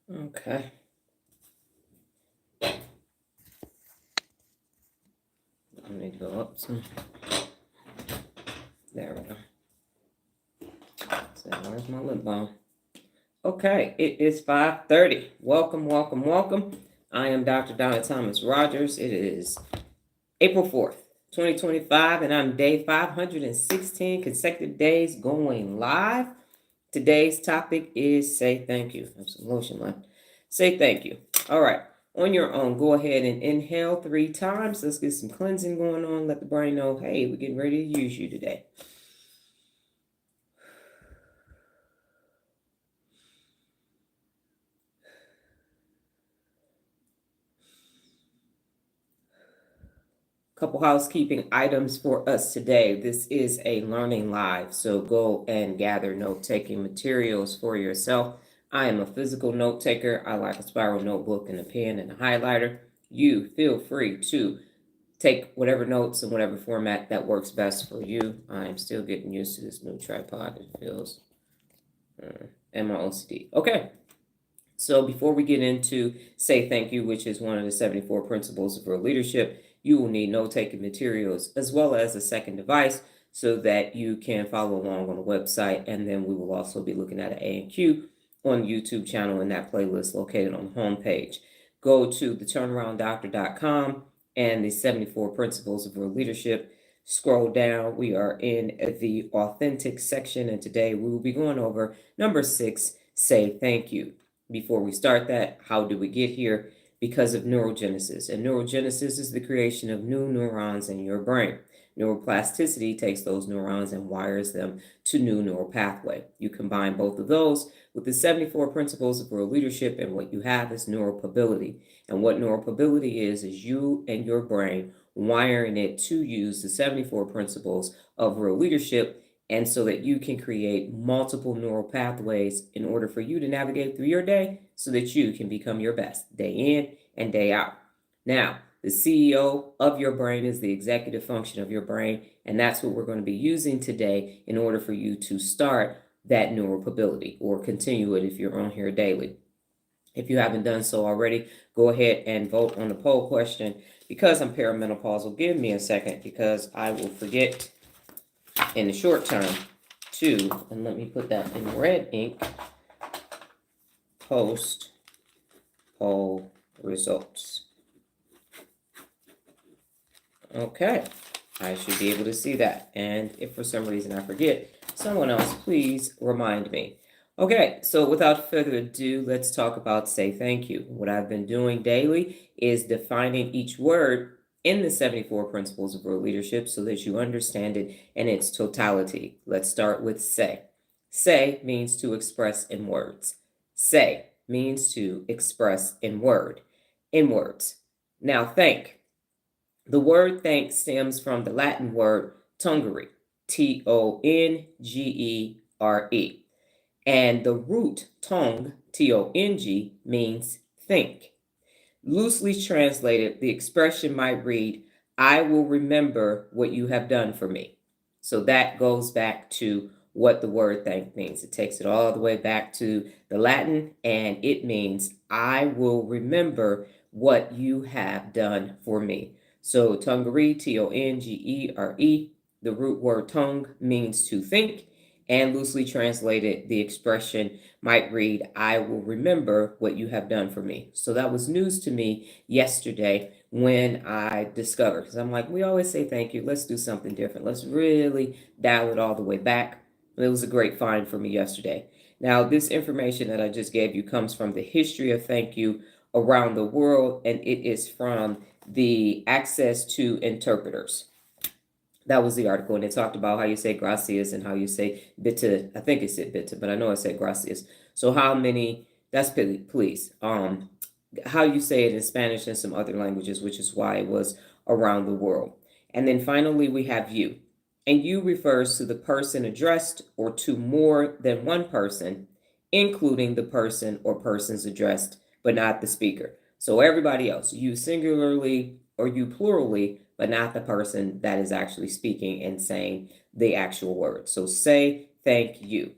Okay. I need to go up some. There we go. So where's my lip balm? Okay, it is 5:30. Welcome, welcome, welcome. I am Dr. Donna Thomas-Rodgers. It is April 4th, 2025, and I'm day 516 consecutive days going live. Today's topic is say thank you. I have some lotion left. Say thank you. All right. On your own, go ahead and inhale 3 times. Let's get some cleansing going on. Let the brain know, hey, we're getting ready to use you today. Couple housekeeping items for us today. This is a learning live, so go and gather note-taking materials for yourself. I am a physical note taker. I like a spiral notebook and a pen and a highlighter. You feel free to take whatever notes in whatever format that works best for you. I'm still getting used to this new tripod. It feels, and my OCD. Okay. So before we get into say thank you, which is one of the 74 principles of real leadership, you will need note-taking materials as well as a second device so that you can follow along on the website. And then we will also be looking at an A&Q on the YouTube channel in that playlist located on the homepage. Go to theturnarounddoctor.com and the 74 principles of real leadership. Scroll down. We are in the authentic section, and today we will be going over number 6, say thank you. Before we start that, how do we get here? Because of neurogenesis. And neurogenesis is the creation of new neurons in your brain. Neuroplasticity takes those neurons and wires them to new neural pathway. You combine both of those with the 74 principles of real leadership, and what you have is neuropability. And what neuropability is you and your brain wiring it to use the 74 principles of real leadership, and so that you can create multiple neural pathways in order for you to navigate through your day so that you can become your best day in and day out. Now, the CEO of your brain is the executive function of your brain, and that's what we're going to be using today in order for you to start that neuropability, or continue it if you're on here daily. If you haven't done so already, go ahead and vote on the poll question. Because I'm perimenopausal, give me a second because I will forget in the short term to, and let me put that in red ink, post poll results. Okay, I should be able to see that. And if for some reason I forget, someone else please remind me. Okay, so without further ado, let's talk about say thank you. What I've been doing daily is defining each word in the 74 principles of real leadership so that you understand it in its totality. Let's start with say. Say means to express in words. Say means to express in words. Now thank. The word thank stems from the Latin word tungere, Tongere. And the root tong, Tong, means think. Loosely translated, the expression might read, I will remember what you have done for me. So that goes back to what the word thank means. It takes it all the way back to the Latin, and it means, I will remember what you have done for me. So tungere, Tongere, the root word tongue means to think, and loosely translated, the expression might read, I will remember what you have done for me. So that was news to me yesterday when I discovered, because I'm like, we always say thank you. Let's do something different. Let's really dial it all the way back. It was a great find for me yesterday. Now, this information that I just gave you comes from the history of thank you around the world, and it is from the Access to Interpreters. That was the article, and it talked about how you say gracias and how you say bitte. I think it said bitte, but I know it said gracias. So how many, that's please. How you say it in Spanish and some other languages, which is why it was around the world. And then finally, we have you. And you refers to the person addressed or to more than one person, including the person or persons addressed, but not the speaker. So everybody else, you singularly or you plurally, but not the person that is actually speaking and saying the actual word. So say thank you.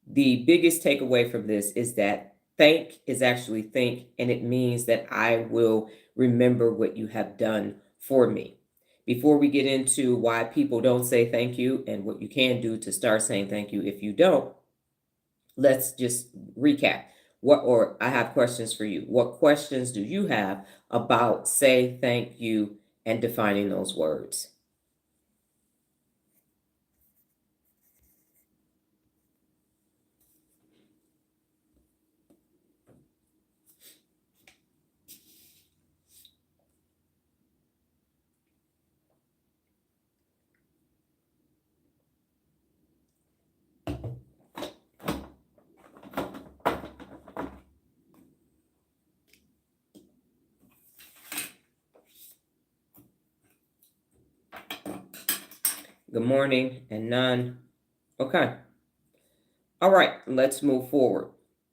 The biggest takeaway from this is that Thank is actually think, and it means that I will remember what you have done for me. Before we get into why people don't say thank you and what you can do to start saying thank you if you don't, let's just recap. Or I have questions for you. What questions do you have about say thank you and defining those words? Good morning and none. Okay. All right, let's move forward.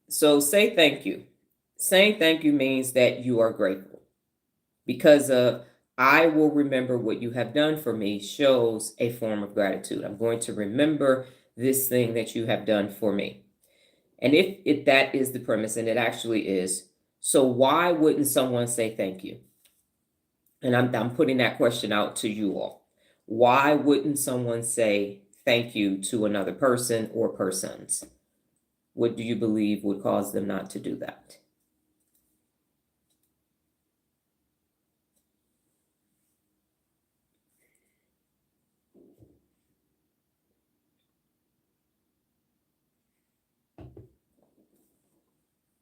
So say thank you. Saying thank you means that you are grateful because of I will remember what you have done for me shows a form of gratitude. I'm going to remember this thing that you have done for me. And if that is the premise, and it actually is, so why wouldn't someone say thank you? And I'm putting that question out to you all. Why wouldn't someone say thank you to another person or persons? What do you believe would cause them not to do that?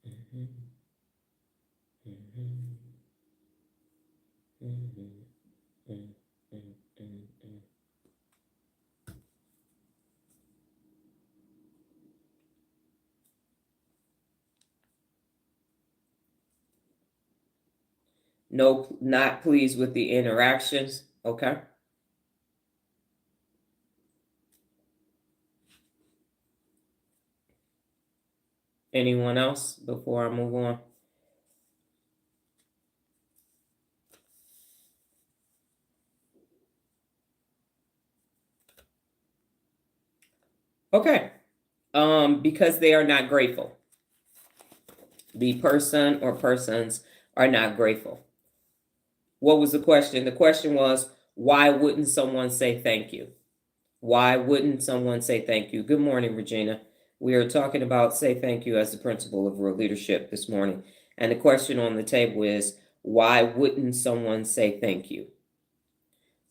Mhm, mhm, mhm, mhm, mhm, mhm. No, not pleased with the interactions. Okay. Anyone else before I move on? Okay. Because they are not grateful. The person or persons are not grateful. What was the question? The question was, why wouldn't someone say thank you? Why wouldn't someone say thank you? Good morning, Regina. We are talking about say thank you as the principle of real leadership this morning. And the question on the table is, why wouldn't someone say thank you?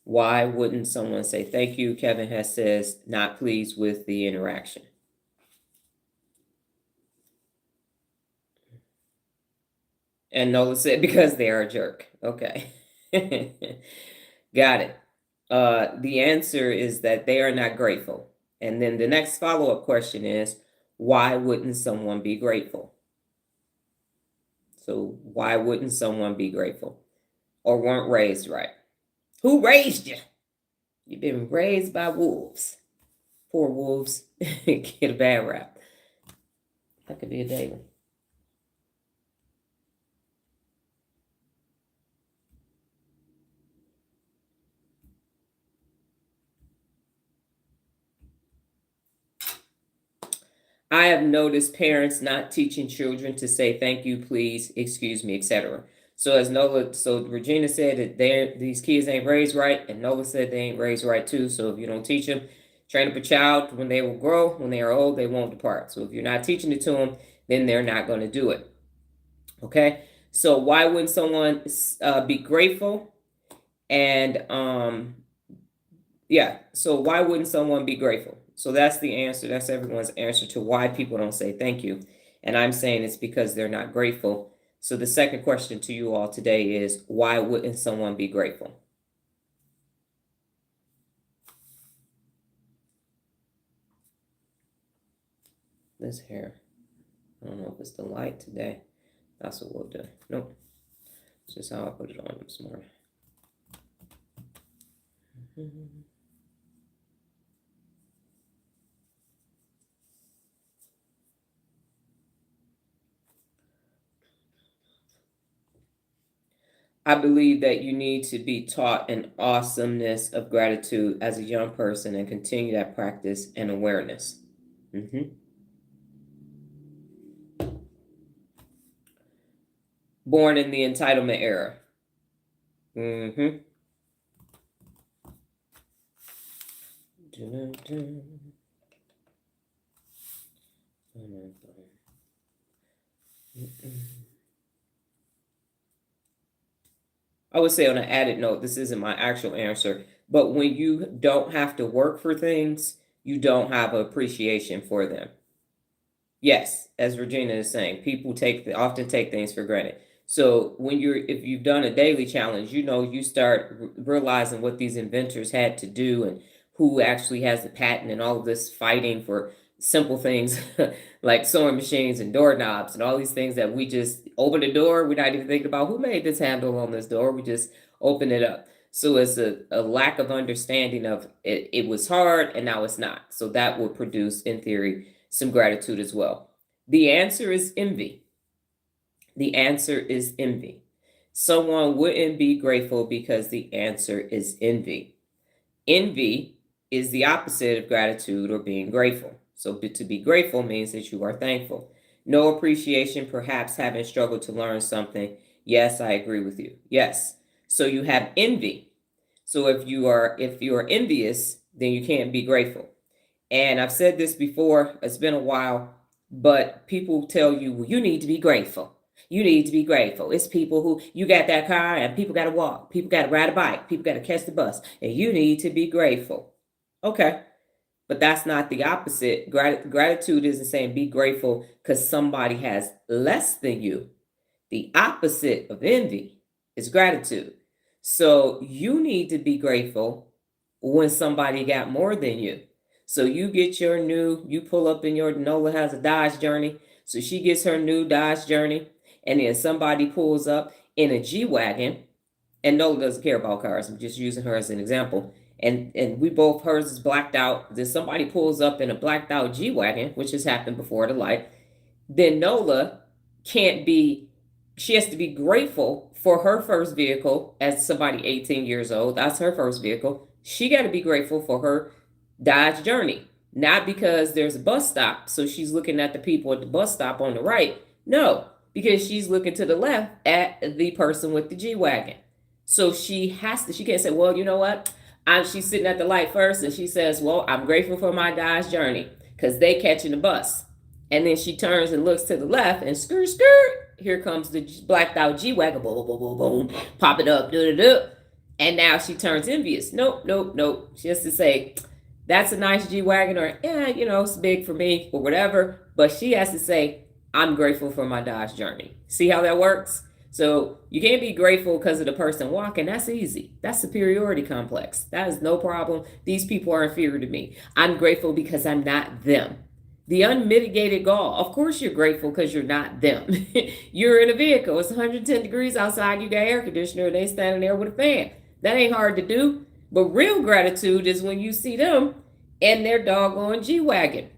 Why wouldn't someone say thank you? Kevin has says, not pleased with the interaction. And Nola said, because they are a jerk. Okay. Got it. The answer is that they are not grateful. And then the next follow up question is, why wouldn't someone be grateful? So, why wouldn't someone be grateful or weren't raised right? Who raised you? You've been raised by wolves. Poor wolves get a bad rap. That could be a day one. I have noticed parents not teaching children to say thank you, please, excuse me, etc. So Regina said that these kids ain't raised right, and Nola said they ain't raised right too. So if you don't teach them, train up a child when they will grow, when they are old, they won't depart. So if you're not teaching it to them, then they're not going to do it. Okay. So why wouldn't someone be grateful? And yeah. So why wouldn't someone be grateful? So that's the answer. That's everyone's answer to why people don't say thank you. And I'm saying it's because they're not grateful. So the second question to you all today is, why wouldn't someone be grateful? This hair. I don't know if it's the light today. That's what we'll do. Nope. It's just how I put it on this morning. I believe that you need to be taught an awesomeness of gratitude as a young person and continue that practice and awareness. Mm-hmm. Born in the entitlement era. Mm-hmm. I would say on an added note, this isn't my actual answer, but when you don't have to work for things, you don't have appreciation for them. Yes, as Regina is saying, people often take things for granted. So if you've done a daily challenge, you start realizing what these inventors had to do and who actually has the patent and all of this fighting for simple things like sewing machines and doorknobs and all these things that we just open the door. We're not even thinking about who made this handle on this door. We just open it up. So it's a lack of understanding of it. It was hard and now it's not. So that will produce, in theory, some gratitude as well. The answer is envy. The answer is envy. Someone wouldn't be grateful because the answer is envy. Envy is the opposite of gratitude or being grateful. So to be grateful means that you are thankful. No appreciation, perhaps having struggled to learn something. Yes, I agree with you. Yes. So you have envy. So if you are envious, then you can't be grateful. And I've said this before, it's been a while, but people tell you, well, you need to be grateful. You need to be grateful. It's people who, you got that car and people got to walk. People got to ride a bike. People got to catch the bus. And you need to be grateful. Okay. But that's not the opposite. Gratitude isn't saying be grateful because somebody has less than you. The opposite of envy is gratitude. So you need to be grateful when somebody got more than you. So you pull up in Nola has a Dodge Journey. So she gets her new Dodge Journey. And then somebody pulls up in a G-Wagon. And Nola doesn't care about cars. I'm just using her as an example. And hers is blacked out. Then somebody pulls up in a blacked out G-Wagon, which has happened before the light. Then Nola she has to be grateful for her first vehicle as somebody 18 years old. That's her first vehicle. She got to be grateful for her Dodge Journey, not because there's a bus stop. So she's looking at the people at the bus stop on the right. No, because she's looking to the left at the person with the G-Wagon. So she can't say, well, you know what? She's sitting at the light first and she says, well, I'm grateful for my Dodge Journey because they catching the bus. And then she turns and looks to the left and skirt, here comes the blacked out G-Wagon, boom, boom, boom, boom, pop it up, do. And now she turns envious. Nope. She has to say, that's a nice G-Wagon, or, it's big for me, or whatever. But she has to say, I'm grateful for my Dodge Journey. See how that works? So you can't be grateful because of the person walking. That's easy. That's superiority complex. That is no problem. These people are inferior to me. I'm grateful because I'm not them. The unmitigated gall. Of course you're grateful because you're not them. You're in a vehicle. It's 110 degrees outside. You got air conditioner. And they standing there with a fan. That ain't hard to do. But real gratitude is when you see them in their doggone G-Wagon,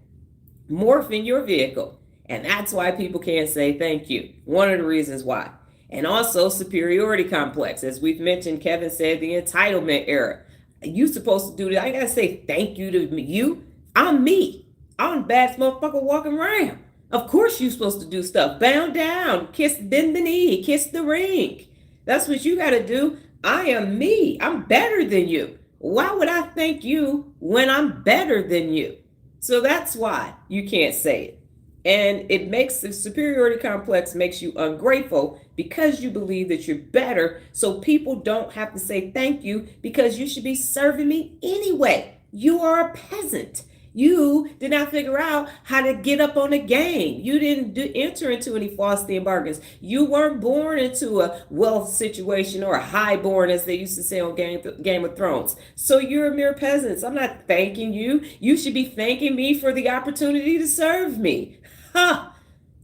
morphing your vehicle. And that's why people can't say thank you. One of the reasons why. And also superiority complex. As we've mentioned, Kevin said the entitlement era. You supposed to do that. I got to say thank you to you. I'm me. I'm the baddest motherfucker walking around. Of course you're supposed to do stuff. Bow down. Bend the knee. Kiss the ring. That's what you got to do. I am me. I'm better than you. Why would I thank you when I'm better than you? So that's why you can't say it. And the superiority complex makes you ungrateful because you believe that you're better. So people don't have to say thank you because you should be serving me anyway. You are a peasant. You did not figure out how to get up on the game. You didn't enter into any Faustian bargains. You weren't born into a wealth situation or a highborn, as they used to say on Game of Thrones. So you're a mere peasant. I'm not thanking you. You should be thanking me for the opportunity to serve me. Huh.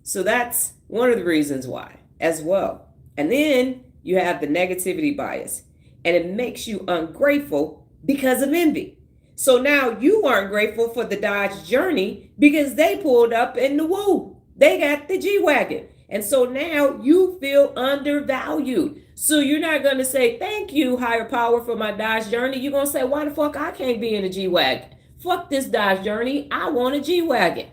So that's one of the reasons why as well. And then you have the negativity bias, and it makes you ungrateful because of envy. So now you aren't grateful for the Dodge Journey because they pulled up in the woo. They got the G-Wagon. And so now you feel undervalued. So you're not going to say, thank you, higher power, for my Dodge Journey. You're going to say, why the fuck I can't be in a G-Wagon? Fuck this Dodge Journey. I want a G-Wagon.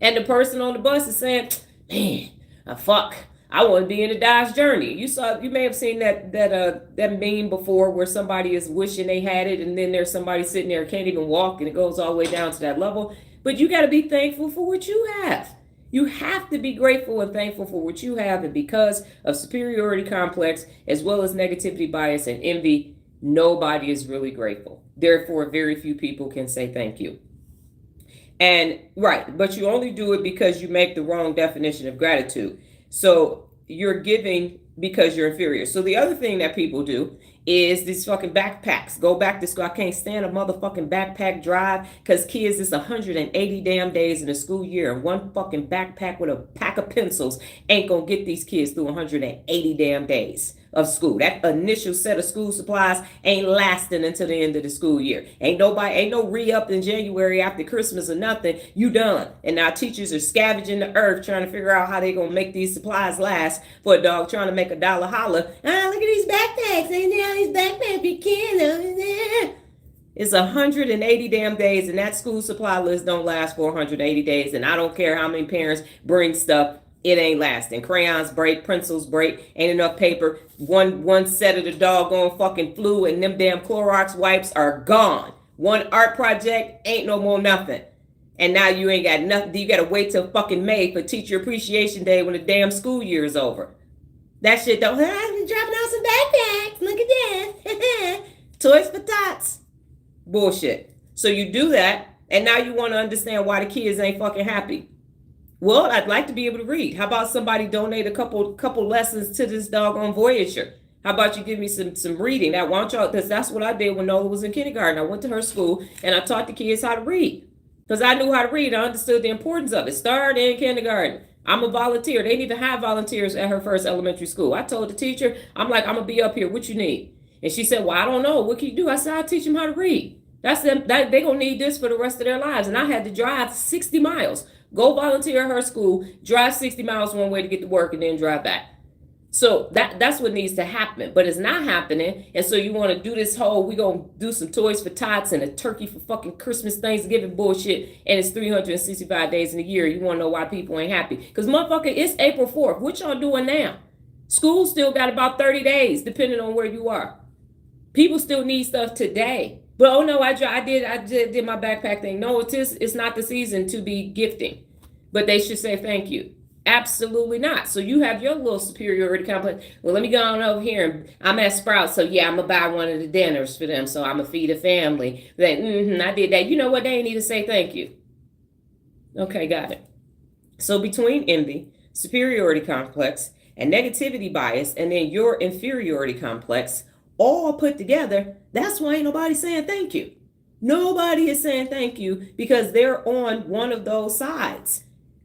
And the person on the bus is saying, man, fuck. I want to be in the Dodge Journey. You may have seen that meme before where somebody is wishing they had it, and then there's somebody sitting there can't even walk, and it goes all the way down to that level. But you got to be thankful for what you have. You have to be grateful and thankful for what you have, and because of superiority complex as well as negativity bias and envy, nobody is really grateful. Therefore, very few people can say thank you. And right, but you only do it because you make the wrong definition of gratitude. So you're giving because you're inferior. So the other thing that people do is these fucking backpacks. Go back to school. I can't stand a motherfucking backpack drive because kids, it's 180 damn days in a school year, and one fucking backpack with a pack of pencils ain't gonna get these kids through 180 damn days of school. That initial set of school supplies ain't lasting until the end of the school year. Ain't no re-up in January after Christmas or nothing. You done. And now teachers are scavenging the earth trying to figure out how they gonna make these supplies last for a dog trying to make a dollar holler. Look at these backpacks. Ain't there these backpacks be kids? It's 180 damn days, and that school supply list don't last for 180 days. And I don't care how many parents bring stuff. It ain't lasting. Crayons break, pencils break, ain't enough paper. One set of the doggone fucking flu and them damn Clorox wipes are gone. One art project ain't no more nothing. And now you ain't got nothing. You gotta wait till fucking May for Teacher Appreciation Day when the damn school year is over. That shit don't. I'm dropping out some backpacks. Look at this. Toys for tots. Bullshit. So you do that, and now you want to understand why the kids ain't fucking happy. Well, I'd like to be able to read. How about somebody donate a couple lessons to this doggone Voyager? How about you give me some reading? That why don't y'all? Because that's what I did when Nola was in kindergarten. I went to her school and I taught the kids how to read because I knew how to read. I understood the importance of it. Started in kindergarten. I'm a volunteer. They didn't even have volunteers at her first elementary school. I told the teacher, I'm like, I'm gonna be up here. What you need? And she said, well, I don't know. What can you do? I said, I'll teach them how to read. That's them. They gonna need this for the rest of their lives. And I had to drive 60 miles. Go volunteer at her school, drive 60 miles one way to get to work, and then drive back. So that's what needs to happen, but it's not happening. And so you want to do this whole, we going to do some toys for tots and a turkey for fucking Christmas, Thanksgiving bullshit, and it's 365 days in a year. You want to know why people ain't happy? Because motherfucker, it's April 4th. What y'all doing now? School still got about 30 days, depending on where you are. People still need stuff today. But oh no, I did my backpack thing. No, it's not the season to be gifting, but they should say thank you. Absolutely not. So you have your little superiority complex. Well, let me go on over here. And I'm at Sprouts, so yeah, I'm gonna buy one of the dinners for them. So I'm gonna feed a family. Then I did that. You know what? They need to say thank you. Okay, got it. So between envy, superiority complex, and negativity bias, and then your inferiority complex, all put together, that's why ain't nobody saying thank you. Nobody is saying thank you because they're on one of those sides.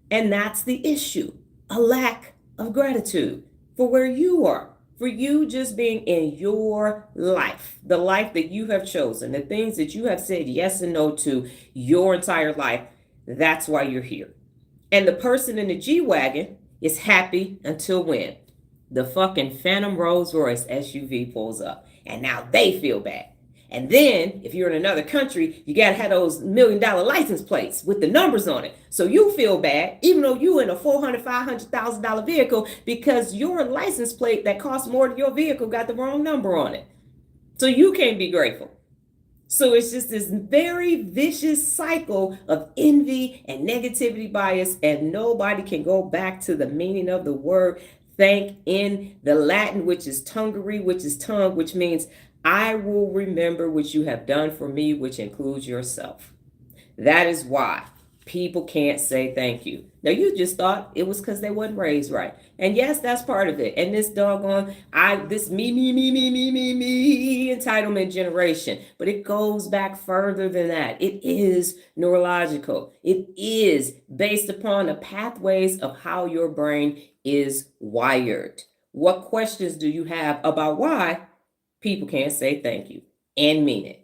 And that's the issue, a lack of gratitude for where you are, for you just being in your life, the life that you have chosen, the things that you have said yes and no to your entire life. That's why you're here. And the person in the G-Wagon is happy until when? The fucking Phantom Rolls Royce SUV pulls up. And now they feel bad. And then, if you're in another country, you got to have those $1 million license plates with the numbers on it. So you feel bad, even though you're in a $400,000, $500,000 vehicle, because your license plate that costs more than your vehicle got the wrong number on it. So you can't be grateful. So it's just this very vicious cycle of envy and negativity bias, and nobody can go back to the meaning of the word thank in the Latin, which is tungere, which is tongue, which means I will remember what you have done for me, which includes yourself. That is why people can't say thank you. Now, you just thought it was because they wasn't raised right. And yes, that's part of it. And this doggone, this me, entitlement generation. But it goes back further than that. It is neurological. It is based upon the pathways of how your brain is wired. What questions do you have about why people can't say thank you and mean it?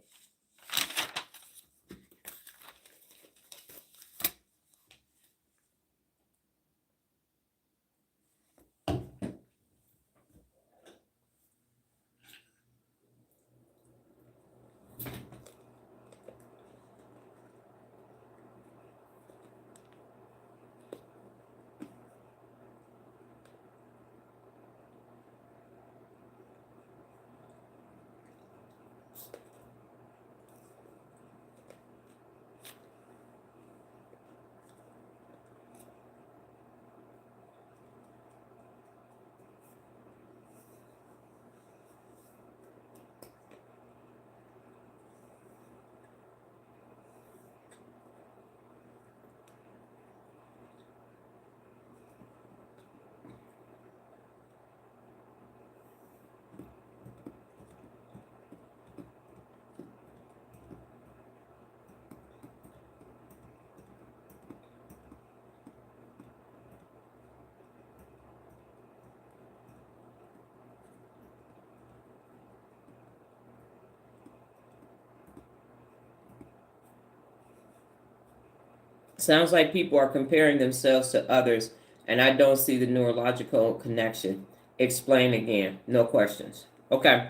Sounds like people are comparing themselves to others, and I don't see the neurological connection. Explain again. No questions. Okay.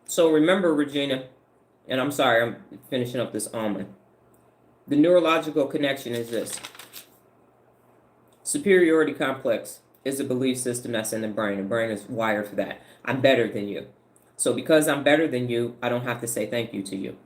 So remember, Regina, and I'm sorry, I'm finishing up this almond. The neurological connection is this. Superiority complex is a belief system that's in the brain. The brain is wired for that. I'm better than you. So because I'm better than you, I don't have to say thank you to you.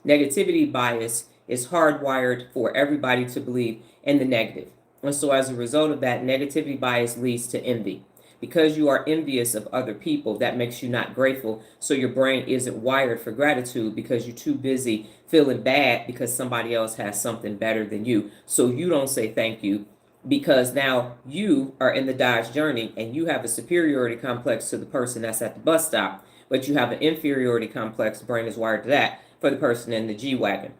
Negativity bias is hardwired for everybody to believe in the negative. And so as a result of that, negativity bias leads to envy. Because you are envious of other people, that makes you not grateful. So your brain isn't wired for gratitude because you're too busy feeling bad because somebody else has something better than you. So you don't say thank you because now you are in the Dodge journey and you have a superiority complex to the person that's at the bus stop, but you have an inferiority complex, the brain is wired to that, for the person in the G-Wagon.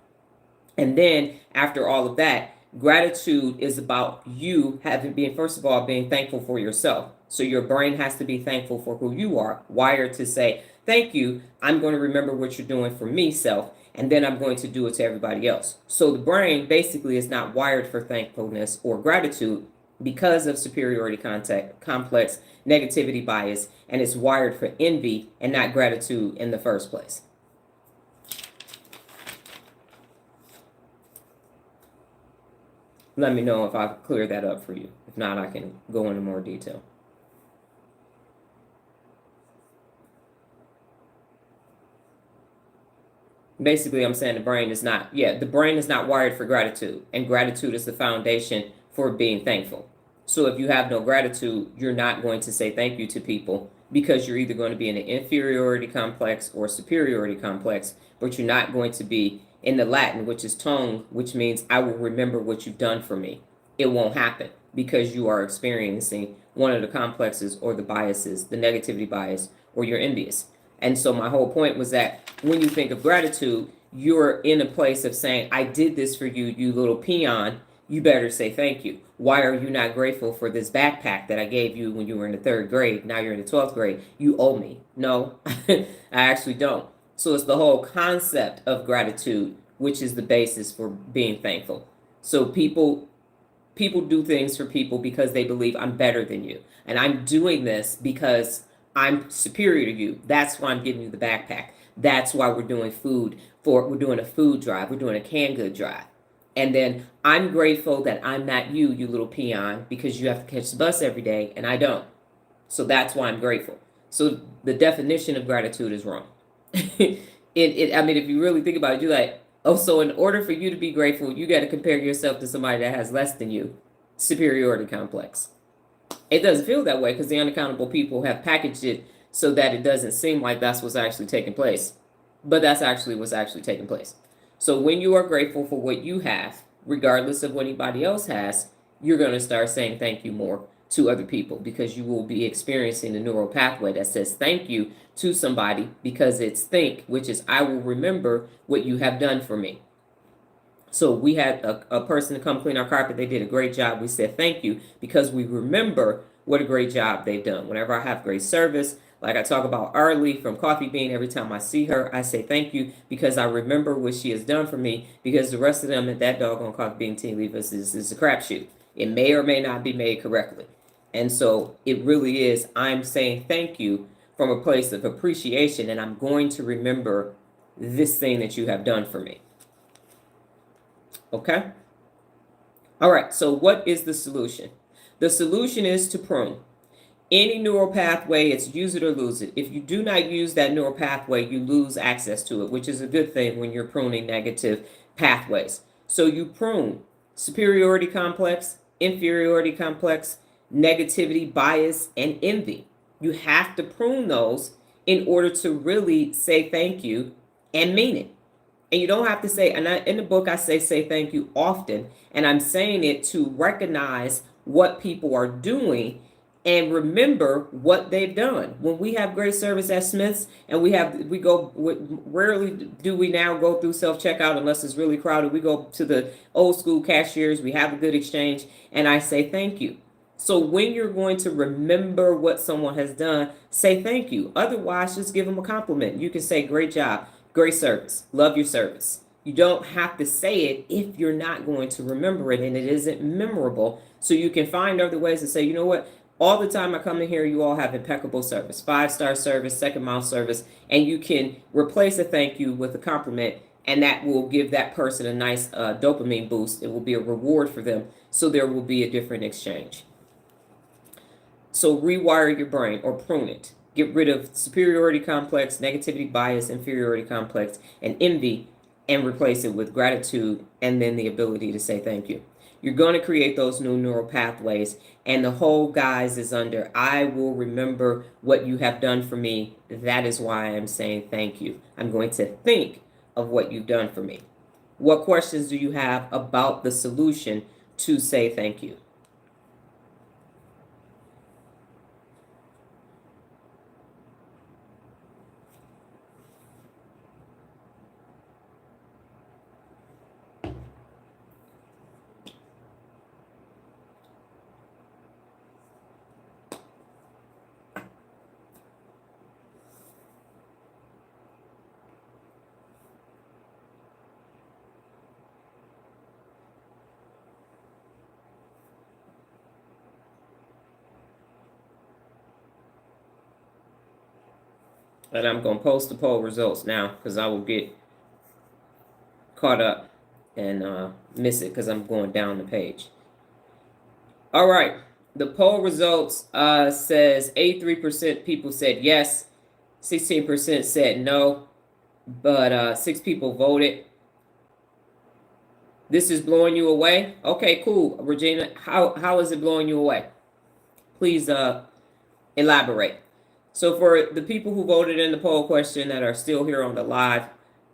And then after all of that, gratitude is about you being, first of all, being thankful for yourself. So your brain has to be thankful for who you are, wired to say, thank you, I'm going to remember what you're doing for me, self, and then I'm going to do it to everybody else. So the brain basically is not wired for thankfulness or gratitude because of superiority complex, negativity bias, and it's wired for envy and not gratitude in the first place. Let me know if I've cleared that up for you. If not, I can go into more detail. Basically, I'm saying the brain is not wired for gratitude, and gratitude is the foundation for being thankful. So if you have no gratitude, you're not going to say thank you to people because you're either going to be in an inferiority complex or superiority complex, but you're not going to be in the Latin, which is tongue, which means I will remember what you've done for me. It won't happen because you are experiencing one of the complexes or the biases, the negativity bias, or you're envious. And so my whole point was that when you think of gratitude, you're in a place of saying, I did this for you, you little peon. You better say thank you. Why are you not grateful for this backpack that I gave you when you were in the 3rd grade? Now you're in the 12th grade. You owe me. No, I actually don't. So it's the whole concept of gratitude, which is the basis for being thankful. So people do things for people because they believe I'm better than you. And I'm doing this because I'm superior to you. That's why I'm giving you the backpack. That's why we're doing we're doing a food drive. We're doing a canned good drive. And then I'm grateful that I'm not you, you little peon, because you have to catch the bus every day and I don't. So that's why I'm grateful. So the definition of gratitude is wrong. I mean, if you really think about it, you're like, oh, so in order for you to be grateful, you got to compare yourself to somebody that has less than you. Superiority complex. It doesn't feel that way because the unaccountable people have packaged it so that it doesn't seem like that's what's actually taking place. But that's actually what's actually taking place. So when you are grateful for what you have, regardless of what anybody else has, you're going to start saying thank you more to other people because you will be experiencing the neural pathway that says thank you to somebody because it's think, which is I will remember what you have done for me. So we had a person to come clean our carpet. They did a great job. We said thank you because we remember what a great job they've done. Whenever I have great service, like I talk about Arlie from Coffee Bean, every time I see her, I say thank you because I remember what she has done for me because the rest of them at that doggone Coffee Bean team leave us is a crapshoot. It may or may not be made correctly. And so it really is, I'm saying thank you from a place of appreciation and I'm going to remember this thing that you have done for me. Okay? All right, so what is the solution? The solution is to prune. Any neural pathway, it's use it or lose it. If you do not use that neural pathway, you lose access to it, which is a good thing when you're pruning negative pathways. So you prune superiority complex, inferiority complex, negativity, bias, and envy. You have to prune those in order to really say thank you and mean it. And you don't have to say, and in the book I say thank you often, and I'm saying it to recognize what people are doing and remember what they've done. When we have great service at Smith's and rarely do we now go through self-checkout unless it's really crowded. We go to the old school cashiers, we have a good exchange, and I say thank you. So when you're going to remember what someone has done, say thank you. Otherwise, just give them a compliment. You can say great job. Great service. Love your service. You don't have to say it if you're not going to remember it and it isn't memorable. So you can find other ways to say, you know what? All the time I come in here, you all have impeccable service, 5-star service, second mile service, and you can replace a thank you with a compliment, and that will give that person a nice dopamine boost. It will be a reward for them. So there will be a different exchange. So rewire your brain or prune it. Get rid of superiority complex, negativity bias, inferiority complex, and envy, and replace it with gratitude and then the ability to say thank you. You're going to create those new neural pathways, and the whole guise is under I will remember what you have done for me. That is why I'm saying thank you. I'm going to think of what you've done for me. What questions do you have about the solution to say thank you? And I'm going to post the poll results now because I will get caught up and miss it because I'm going down the page. All right. The poll results says 83% people said yes, 16% said no, but 6 people voted. This is blowing you away? Okay, cool. Regina, how is it blowing you away? Please elaborate. So for the people who voted in the poll question that are still here on the live,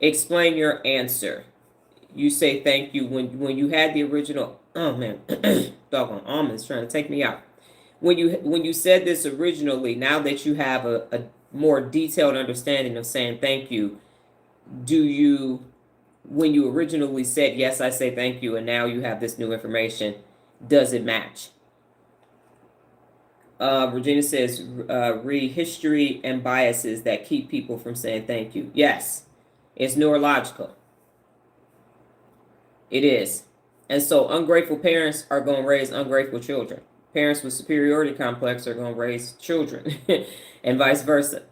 explain your answer. You say thank you when you had the original. Oh man, doggone almonds trying to take me out. When you said this originally, now that you have a more detailed understanding of saying thank you, do you, when you originally said yes, I say thank you, and now you have this new information, does it match? Regina says, read history and biases that keep people from saying thank you. Yes, it's neurological. It is. And so ungrateful parents are going to raise ungrateful children. Parents with superiority complex are going to raise children and vice versa.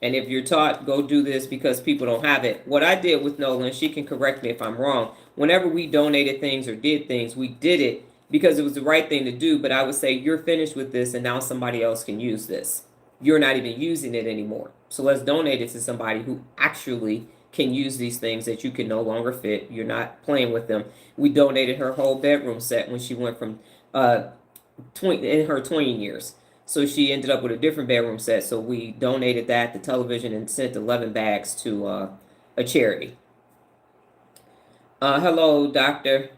And if you're taught, go do this because people don't have it. What I did with Nolan, she can correct me if I'm wrong. Whenever we donated things or did things, we did it because it was the right thing to do. But I would say, you're finished with this and now somebody else can use this. You're not even using it anymore. So let's donate it to somebody who actually can use these things that you can no longer fit. You're not playing with them. We donated her whole bedroom set when she went from in her 20 years. So she ended up with a different bedroom set. So we donated that, the television, and sent 11 bags to a charity. Hello, doctor.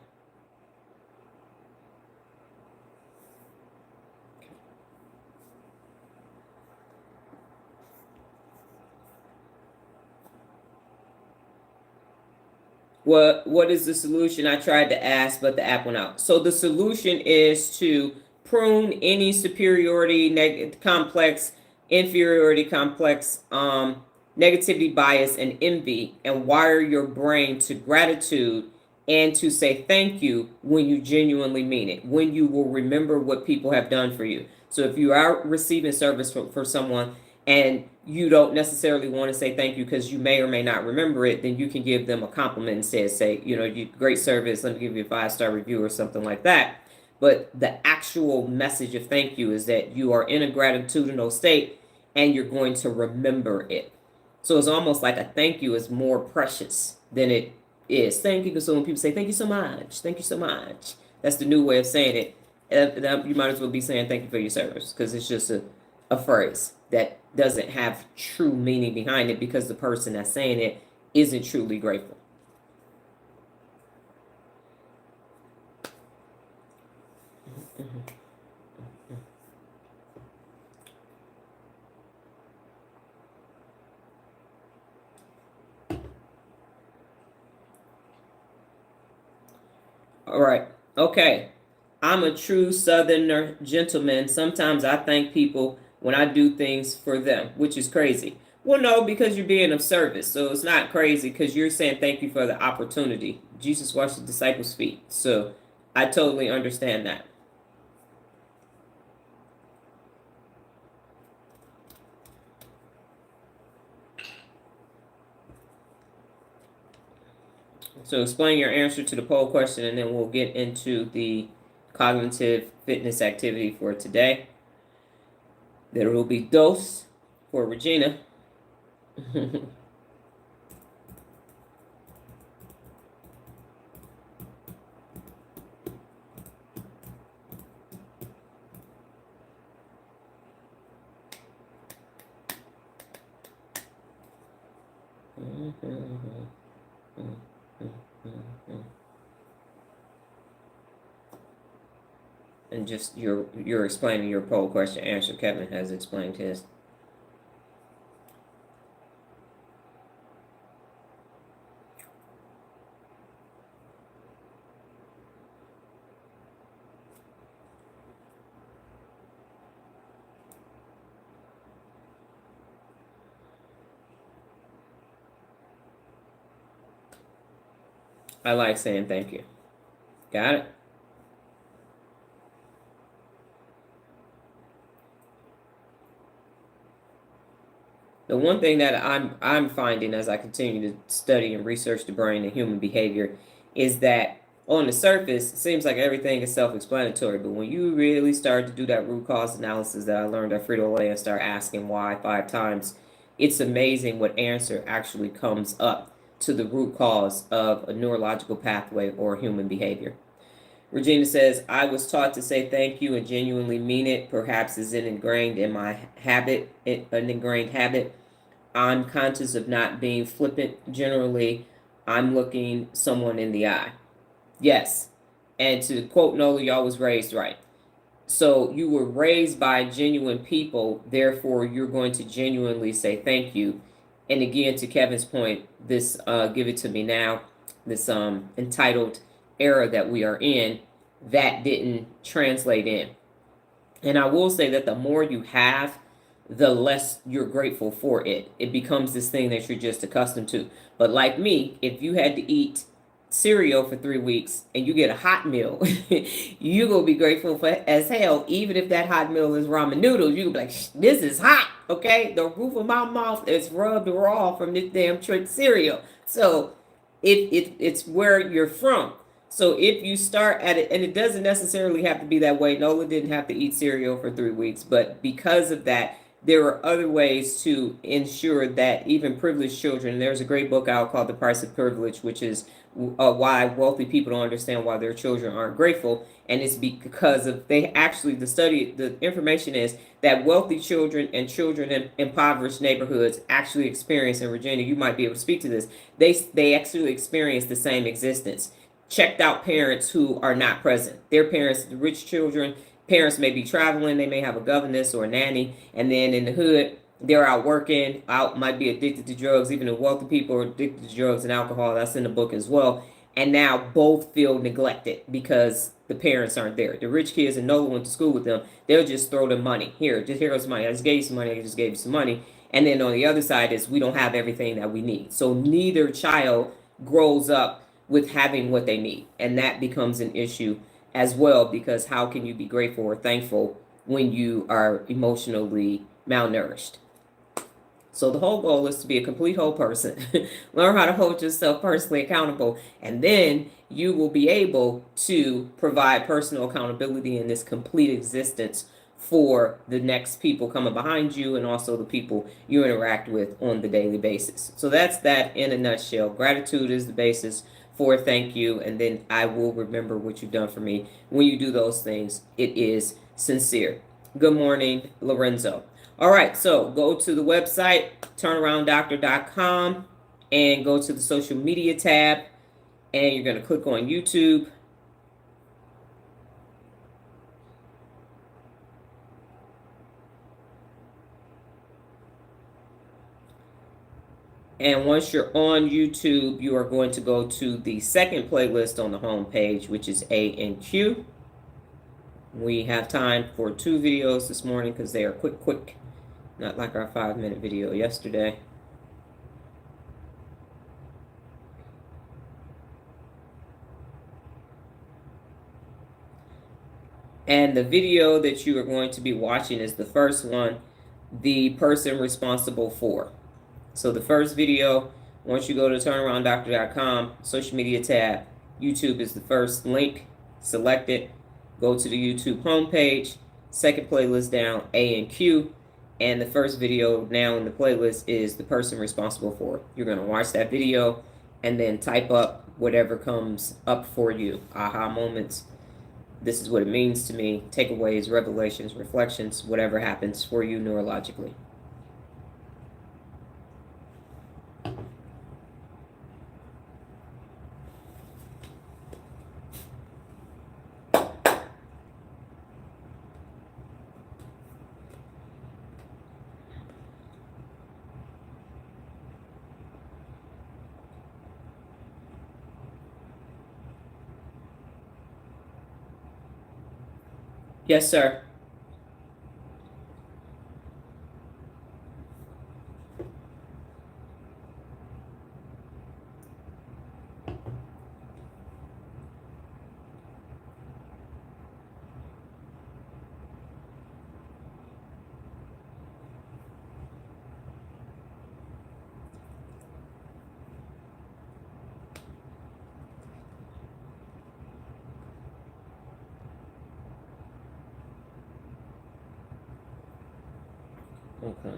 What is the solution? I tried to ask, but the app went out. So the solution is to prune any superiority complex, inferiority complex, negativity bias, and envy, and wire your brain to gratitude and to say thank you when you genuinely mean it, when you will remember what people have done for you. So if you are receiving service for someone and you don't necessarily want to say thank you because you may or may not remember it, then you can give them a compliment instead. Say, you great service, let me give you a 5-star review or something like that. But the actual message of thank you is that you are in a gratitudinal state and you're going to remember it. So it's almost like a thank you is more precious than it is. Thank you. So when people say thank you so much, thank you so much, that's the new way of saying it. You might as well be saying thank you for your service because it's just a phrase that doesn't have true meaning behind it because the person that's saying it isn't truly grateful. All right. Okay. I'm a true Southerner gentleman. Sometimes I thank people when I do things for them, which is crazy. Well, no, because you're being of service. So it's not crazy because you're saying thank you for the opportunity. Jesus washed the disciples' feet. So I totally understand that. So explain your answer to the poll question, and then we'll get into the cognitive fitness activity for today. There will be dose for Regina. And just you're explaining your poll question answer. Kevin has explained his. I like saying thank you. Got it? The one thing that I'm finding as I continue to study and research the brain and human behavior is that on the surface, it seems like everything is self-explanatory, but when you really start to do that root cause analysis that I learned at Frito-Lay and start asking why 5 times, it's amazing what answer actually comes up to the root cause of a neurological pathway or human behavior. Regina says, I was taught to say thank you and genuinely mean it. Perhaps is an ingrained in my habit, an ingrained habit. I'm conscious of not being flippant. Generally, I'm looking someone in the eye. Yes. And to quote Nola, y'all was raised right. So you were raised by genuine people, therefore you're going to genuinely say thank you. And again, to Kevin's point, this give it to me now, this entitled era that we are in, that didn't translate in. And I will say that the more you have, the less you're grateful for it. It becomes this thing that you're just accustomed to. But like me, if you had to eat cereal for 3 weeks and you get a hot meal, you gonna be grateful for as hell, even if that hot meal is ramen noodles. You gonna be like, this is hot, okay? The roof of my mouth is rubbed raw from this damn trick cereal. So it's where you're from. So if you start at it, and it doesn't necessarily have to be that way. Nola didn't have to eat cereal for 3 weeks, but because of that, there are other ways to ensure that even privileged children, there's a great book out called The Price of Privilege, which is why wealthy people don't understand why their children aren't grateful. And it's because of the information is that wealthy children and children in impoverished neighborhoods actually experience, and Virginia, you might be able to speak to this, they actually experience the same existence. Checked out parents who are not present. Their parents, the rich children, parents may be traveling, they may have a governess or a nanny, and then in the hood, they're out working, might be addicted to drugs. Even the wealthy people are addicted to drugs and alcohol. That's in the book as well. And now both feel neglected because the parents aren't there. The rich kids, and no one went to school with them, they'll just throw them money. Here, just here's money. I just gave you some money. I just gave you some money. And then on the other side is we don't have everything that we need. So neither child grows up with having what they need. And that becomes an issue as well, because how can you be grateful or thankful when you are emotionally malnourished? So the whole goal is to be a complete whole person. Learn how to hold yourself personally accountable, and then you will be able to provide personal accountability in this complete existence for the next people coming behind you and also the people you interact with on the daily basis. So that's that in a nutshell. Gratitude is the basis for thank you, and then I will remember what you've done for me. When you do those things, it is sincere. Good morning, Lorenzo. All right, so go to the website, turnarounddoctor.com, and go to the social media tab, and you're going to click on YouTube. And once you're on YouTube, you are going to go to the second playlist on the home page, which is A and Q. We have time for 2 videos this morning because they are quick. not like our 5-minute video yesterday. And the video that you are going to be watching is the first one, the person responsible for. So the first video, once you go to turnarounddoctor.com, social media tab, YouTube is the first link. Select it. Go to the YouTube homepage. Second playlist down, A and Q. And the first video now in the playlist is the person responsible for it. You're going to watch that video and then type up whatever comes up for you. Aha moments. This is what it means to me. Takeaways, revelations, reflections, whatever happens for you neurologically. Yes, sir. Okay.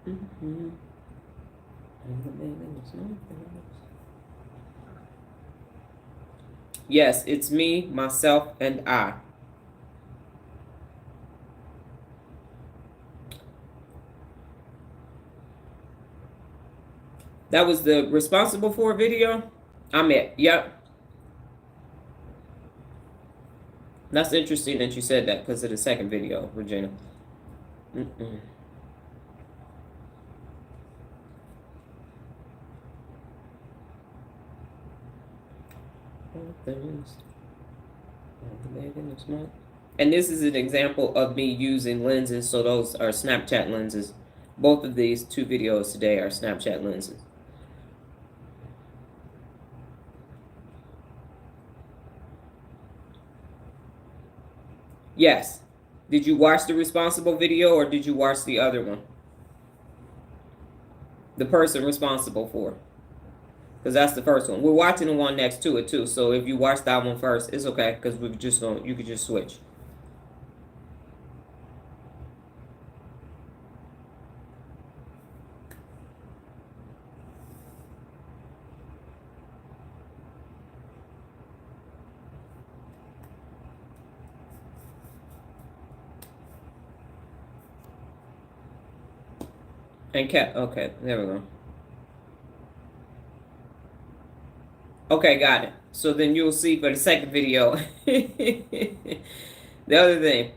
Mm-hmm. Yes, it's me, myself, and I. That was the responsible for video? I'm it. Yep. That's interesting that you said that because of the second video, Regina. Mm-mm. And this is an example of me using lenses. So those are Snapchat lenses. Both of these 2 videos today are Snapchat lenses. Yes. Did you watch the responsible video or did you watch the other one? The person responsible for. Because that's the first one. We're watching the one next to it too. So if you watch that one first, it's okay. Because we're just going, you could just switch. And okay, there we go. Okay, got it. So then you'll see for the second video. The other thing.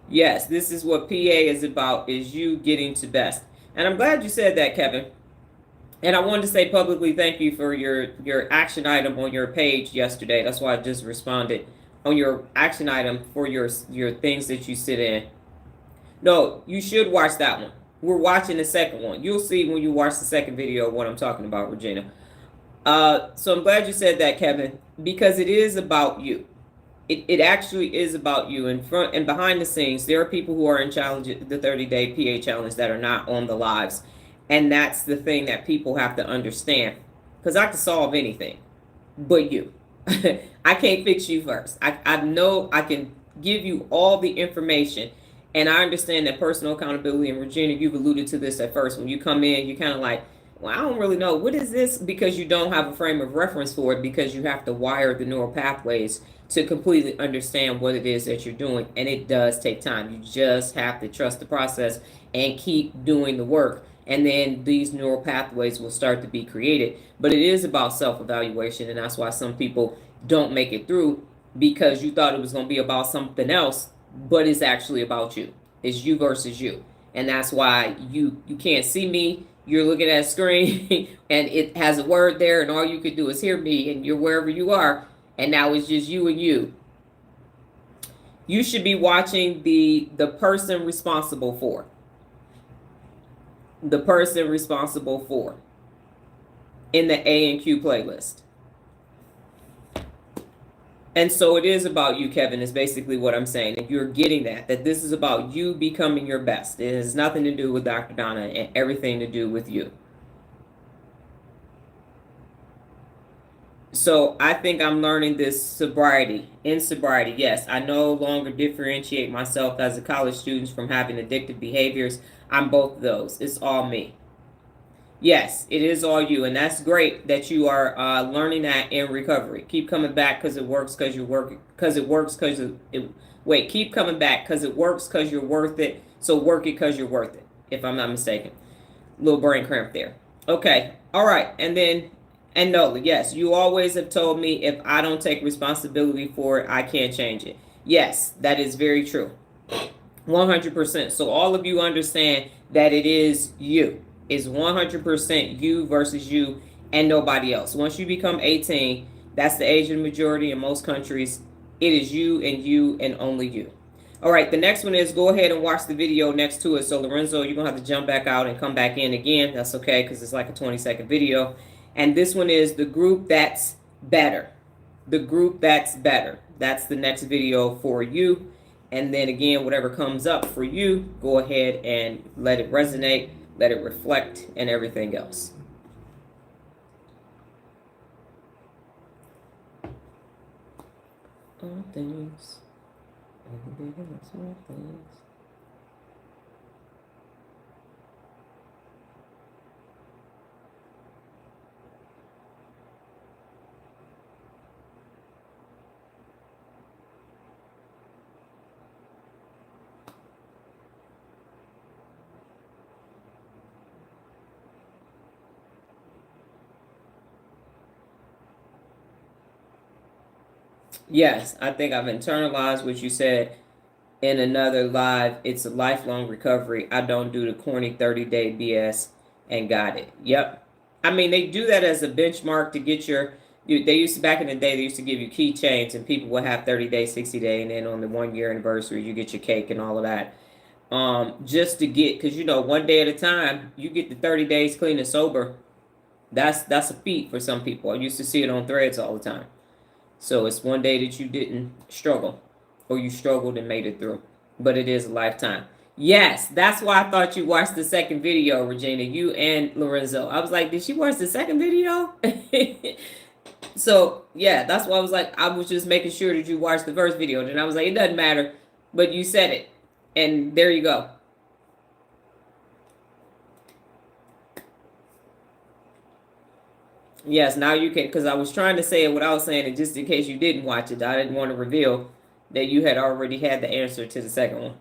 Yes, this is what PA is about, is you getting to best. And I'm glad you said that, Kevin. And I wanted to say publicly thank you for your action item on your page yesterday. That's why I just responded on your action item for your things that you sit in. No, you should watch that one. We're watching the second one. You'll see when you watch the second video what I'm talking about, Regina. So I'm glad you said that, Kevin, because it is about you. It actually is about you. In front and behind the scenes, there are people who are in challenge, the 30-day PA challenge, that are not on the lives. And that's the thing that people have to understand. Because I can solve anything, but you. I can't fix you first. I know I can give you all the information. And I understand that personal accountability, and Regina, you've alluded to this at first. When you come in, you're kind of like, well, I don't really know. What is this? Because you don't have a frame of reference for it, because you have to wire the neural pathways to completely understand what it is that you're doing. And it does take time. You just have to trust the process and keep doing the work. and then these neural pathways will start to be created. But it is about self-evaluation, and that's why some people don't make it through, because you thought it was going to be about something else, but it's actually about you. It's you versus you. And that's why you can't see me. You're looking at a screen and it has a word there, and all you could do is hear me, and you're wherever you are, and now it's just you and you. You should be watching the person responsible for. The person responsible for in the A and Q playlist. And so it is about you, Kevin, is basically what I'm saying. If you're getting that this is about you becoming your best. It has nothing to do with Dr. Donna and everything to do with you. So I think I'm learning this sobriety. In sobriety, yes, I no longer differentiate myself as a college student from having addictive behaviors. I'm both of those. It's all me. Yes, it is all you, and that's great that you are learning that in recovery. Keep coming back because it works, because you're working, because it works, because wait, keep coming back because it works, because you're worth it. So work it because you're worth it, if I'm not mistaken. Little brain cramp there. Okay, all right, and no, yes, you always have told me if I don't take responsibility for it, I can't change it. Yes, that is very true. 100%. So all of you understand that it is you. It's 100% you versus you and nobody else. Once you become 18, that's the age of the majority in most countries. It is you and only you. All right, the next one is go ahead and watch the video next to it. So Lorenzo, you're going to have to jump back out and come back in again. That's okay because it's like a 20-second video. And this one is the group that's better. The group that's better. That's the next video for you. And then again, whatever comes up for you, go ahead and let it resonate, let it reflect, and everything else. All things, big and small things. Yes, I think I've internalized what you said in another live. It's a lifelong recovery. I don't do the corny 30-day BS and got it. Yep. I mean, they do that as a benchmark to get they used to, back in the day, they used to give you keychains and people would have 30-day, 60-day, and then on the 1-year anniversary, you get your cake and all of that. Just to get, because, 1 day at a time, you get the 30 days clean and sober. That's a feat for some people. I used to see it on Threads all the time. So it's 1 day that you didn't struggle, or you struggled and made it through. But it is a lifetime. Yes, that's why I thought you watched the second video, Regina. You and Lorenzo. I was like, did she watch the second video? So, yeah, that's why I was like, I was just making sure that you watched the first video. And I was like, it doesn't matter. But you said it. And there you go. Yes, now you can, because I was trying to say it without saying it, just in case you didn't watch it. I didn't want to reveal that you had already had the answer to the second one.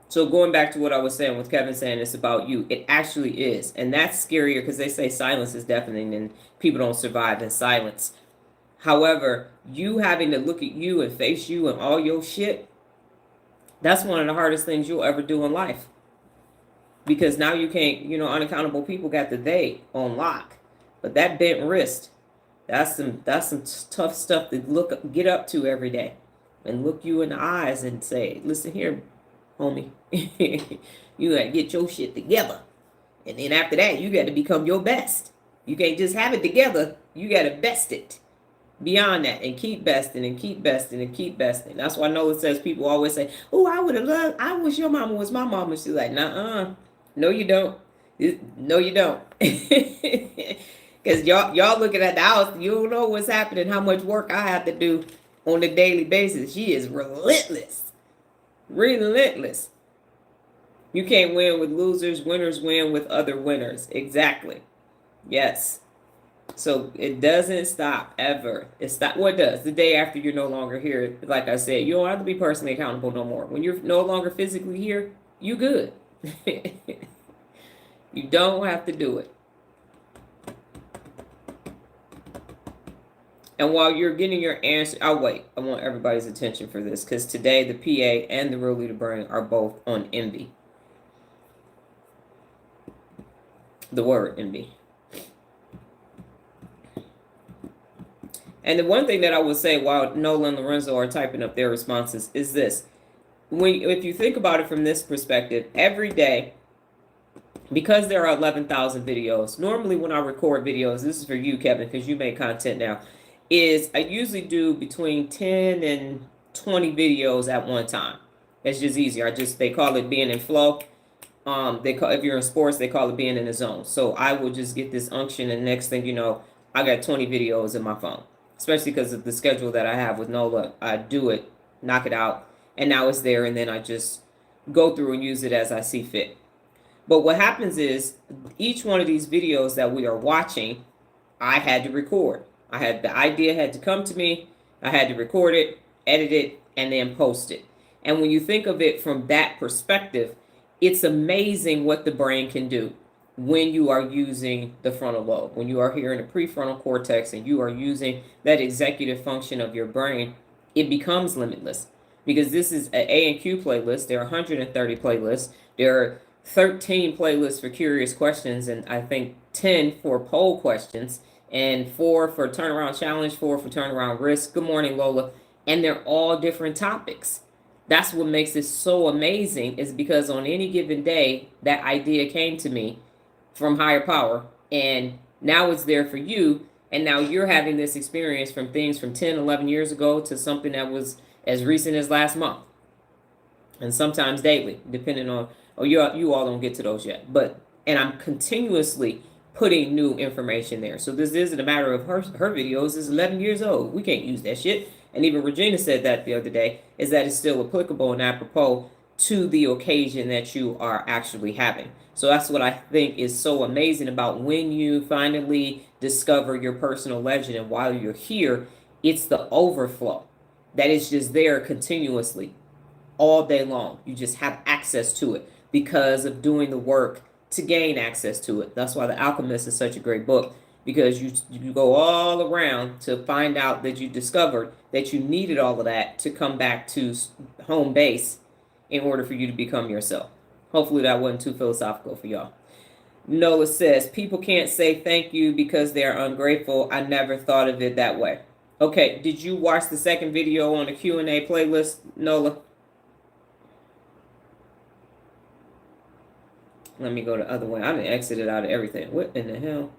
So going back to what I was saying with Kevin saying it's about you, it actually is. And that's scarier because they say silence is deafening and people don't survive in silence. However, you having to look at you and face you and all your shit, that's one of the hardest things you'll ever do in life. Because now you can't, unaccountable people got the they on lock. But that bent wrist, that's some tough stuff to get up to every day. And look you in the eyes and say, listen here, homie. You got to get your shit together. And then after that, you got to become your best. You can't just have it together. You got to best it. Beyond that, and keep besting and keep besting and keep besting. That's why Noah says people always say, oh, I wish your mama was my mama. She's like, nah, no, you don't. No, you don't. Because y'all looking at the house, you don't know what's happening, how much work I have to do on a daily basis. She is relentless. Relentless. You can't win with losers. Winners win with other winners. Exactly. Yes. So it doesn't stop ever. It's not what does the day after you're no longer here. Like I said, you don't have to be personally accountable no more. When you're no longer physically here, you good. You don't have to do it. And while you're getting your answer, I'll wait. I want everybody's attention for this because today the PA and the Real Leader Brain are both on envy. The word envy. And the one thing that I would say while Nola and Lorenzo are typing up their responses is this. If you think about it from this perspective, every day, because there are 11,000 videos, normally when I record videos, this is for you, Kevin, because you make content now, is I usually do between 10 and 20 videos at one time. It's just easier. They call it being in flow. If you're in sports, they call it being in the zone. So I will just get this unction, and next thing you know, I got 20 videos in my phone. Especially because of the schedule that I have with Nola. I do it, knock it out, and now it's there, and then I just go through and use it as I see fit. But what happens is, each one of these videos that we are watching, I had to record. The idea had to come to me, I had to record it, edit it, and then post it. And when you think of it from that perspective, it's amazing what the brain can do when you are using the frontal lobe, when you are here in the prefrontal cortex and you are using that executive function of your brain, it becomes limitless. Because this is an A and Q playlist. There are 130 playlists. There are 13 playlists for curious questions, and I think 10 for poll questions, and 4 for turnaround challenge, 4 for turnaround risk. Good morning, Lola. And they're all different topics. That's what makes it so amazing, is because on any given day, that idea came to me from higher power, and now it's there for you, and now you're having this experience from things from 10, 11 years ago to something that was as recent as last month, and sometimes daily, depending on, you all don't get to those yet, and I'm continuously putting new information there. So this isn't a matter of her videos is 11 years old. We can't use that shit. And even Regina said that the other day, is that it's still applicable and apropos to the occasion that you are actually having. So that's what I think is so amazing about when you finally discover your personal legend, and while you're here, it's the overflow that is just there continuously all day long. You just have access to it because of doing the work to gain access to it. That's why The Alchemist is such a great book, because you go all around to find out that you discovered that you needed all of that to come back to home base in order for you to become yourself. Hopefully that wasn't too philosophical for y'all. Noah says, people can't say thank you because they're ungrateful. I never thought of it that way. Okay, did you watch the second video on the Q&A playlist, Nola? Let me go the other way. I done exited out of everything. What in the hell?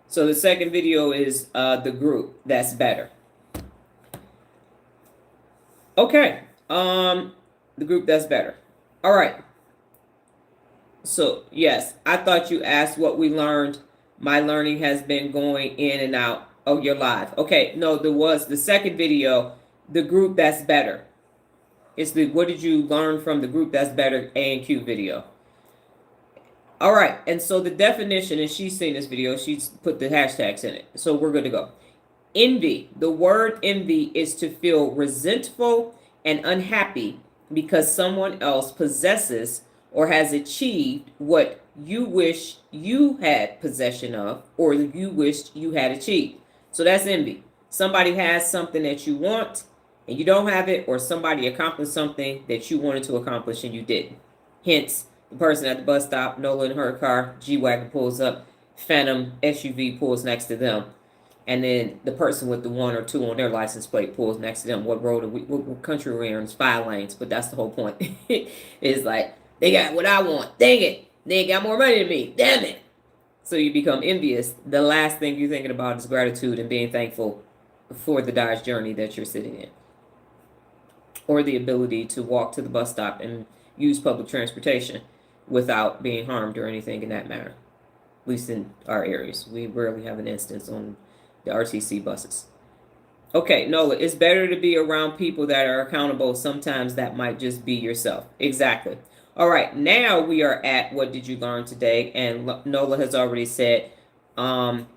So the second video is the group that's better. Okay. The group that's better. All right. So yes, I thought you asked what we learned. My learning has been going in and out. Oh, you're live. Okay. No, there was the second video, the group that's better. It's the what did you learn from the group that's better A and Q video. All right, and so the definition, and she's seen this video, she's put the hashtags in it, so we're good to go. Envy, the word envy is to feel resentful and unhappy because someone else possesses or has achieved what you wish you had possession of, or you wished you had achieved. So that's envy. Somebody has something that you want and you don't have it, or somebody accomplished something that you wanted to accomplish and you didn't. Hence, the person at the bus stop, Nola in her car, G-Wagon pulls up, Phantom SUV pulls next to them, and then the person with the 1 or 2 on their license plate pulls next to them. What road are what country are we in? It's 5 lanes, but that's the whole point. It's like, they got what I want. Dang it. They ain't got more money than me. Damn it. So you become envious. The last thing you're thinking about is gratitude and being thankful for the Dodge journey that you're sitting in, or the ability to walk to the bus stop and use public transportation without being harmed or anything in that matter. At least in our areas. We rarely have an instance on the RTC buses. Okay, Nola, it's better to be around people that are accountable. Sometimes that might just be yourself. Exactly. All right, now we are at what did you learn today? And Nola has already said um,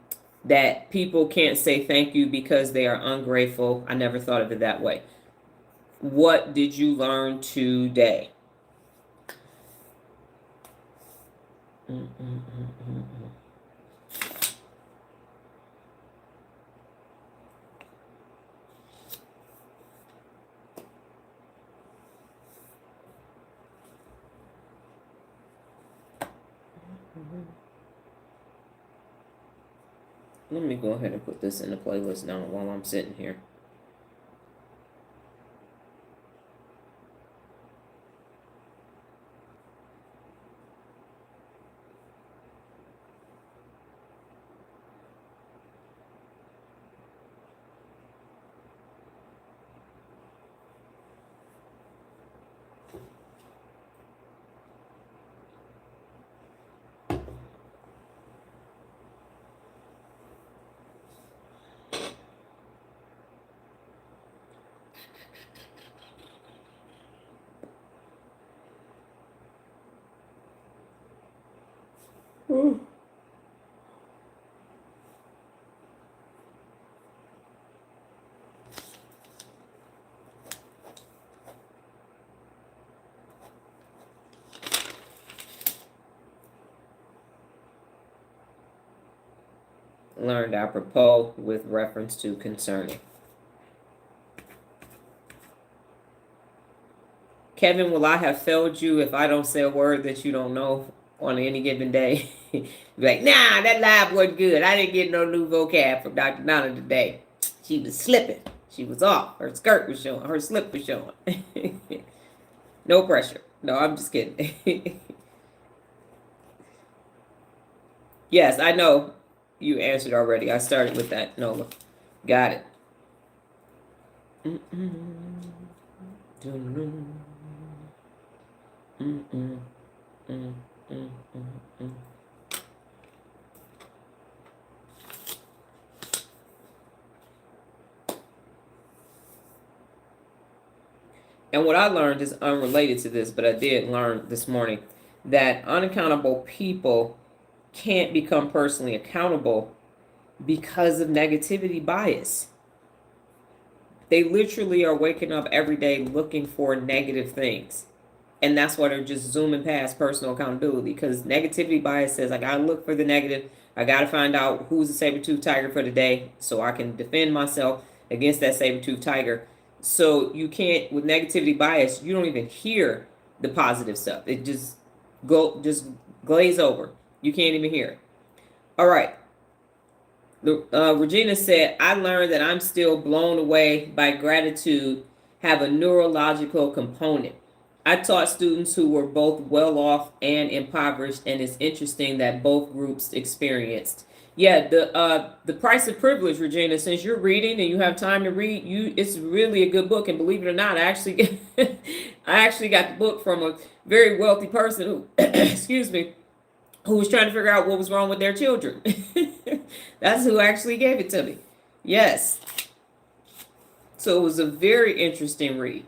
that people can't say thank you because they are ungrateful. I never thought of it that way. What did you learn today? Let me go ahead and put this in the playlist now while I'm sitting here. Ooh. Learned apropos with reference to concerning. Kevin, will I have failed you if I don't say a word that you don't know on any given day? Be like, nah, that live wasn't good. I didn't get no new vocab from Dr. Donna today. She was slipping. She was off. Her skirt was showing. Her slip was showing. No pressure. No, I'm just kidding. Yes, I know you answered already. I started with that, Nola. Got it. And what I learned is unrelated to this, but I did learn this morning that unaccountable people can't become personally accountable because of negativity bias. They literally are waking up every day looking for negative things. And that's why they're just zooming past personal accountability, because negativity bias says, I gotta look for the negative. I gotta find out who's the saber-toothed tiger for the day so I can defend myself against that saber-toothed tiger. So you can't, with negativity bias, you don't even hear the positive stuff. It just glaze over. You can't even hear it. All right. Regina said, I learned that I'm still blown away by gratitude have a neurological component. I taught students who were both well off and impoverished, and it's interesting that both groups experienced. Yeah, the price of privilege, Regina. Since you're reading and you have time to read, it's really a good book. And believe it or not, I actually got the book from a very wealthy person who, excuse me, who was trying to figure out what was wrong with their children. That's who actually gave it to me. Yes. So it was a very interesting read.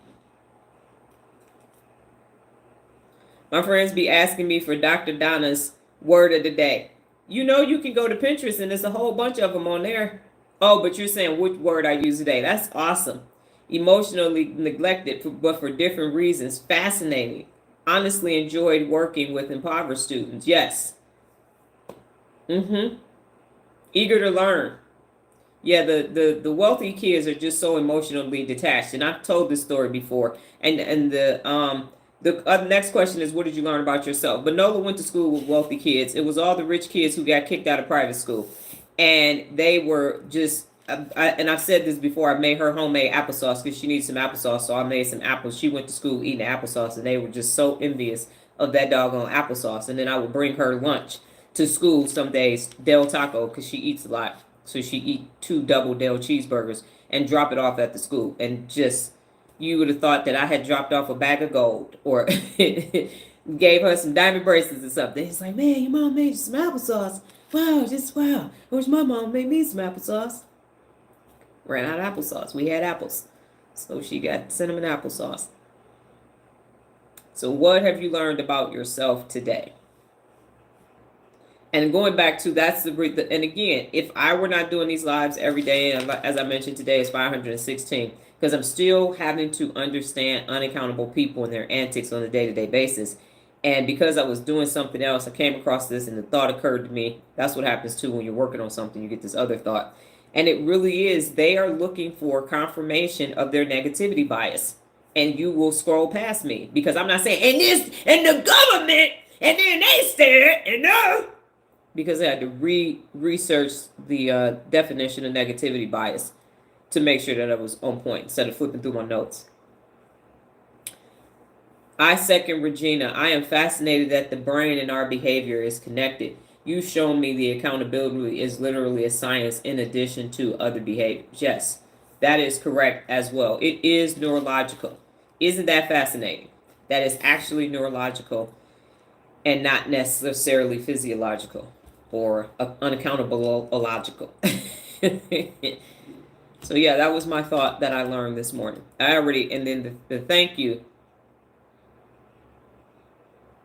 My friends be asking me for Dr. Donna's word of the day. You know, you can go to Pinterest and there's a whole bunch of them on there. Oh, but you're saying which word I use today. That's awesome. Emotionally neglected, but for different reasons. Fascinating. Honestly enjoyed working with impoverished students. Yes. Eager to learn. Yeah, the wealthy kids are just so emotionally detached, and I've told this story before. And the next question is, what did you learn about yourself? But Nola went to school with wealthy kids. It was all the rich kids who got kicked out of private school, and they were just. And I've said this before. I made her homemade applesauce because she needs some applesauce, so I made some apples. She went to school eating applesauce, and they were just so envious of that doggone applesauce. And then I would bring her lunch to school some days, Del Taco, because she eats a lot. So she eat 2 double Del cheeseburgers and drop it off at the school. And just, you would have thought that I had dropped off a bag of gold or gave her some diamond bracelets or something. It's like, man, your mom made you some applesauce. Wow, just wow. I wish my mom made me some applesauce. Ran out of applesauce. We had apples. So she got cinnamon applesauce. So what have you learned about yourself today? And going back to that's and again, if I were not doing these lives every day, and as I mentioned today, it's 516 because I'm still having to understand unaccountable people and their antics on a day-to-day basis. And because I was doing something else, I came across this and the thought occurred to me. That's what happens too when you're working on something, you get this other thought. And it really is, they are looking for confirmation of their negativity bias. And you will scroll past me because I'm not saying, and this, and the government, and then they said, and no, because I had to research the definition of negativity bias to make sure that I was on point instead of flipping through my notes. I second Regina. I am fascinated that the brain and our behavior is connected. You've shown me the accountability is literally a science in addition to other behaviors. Yes, that is correct as well. It is neurological. Isn't that fascinating? That is actually neurological and not necessarily physiological or unaccountable illogical. So yeah, that was my thought that I learned this morning. And then the thank you.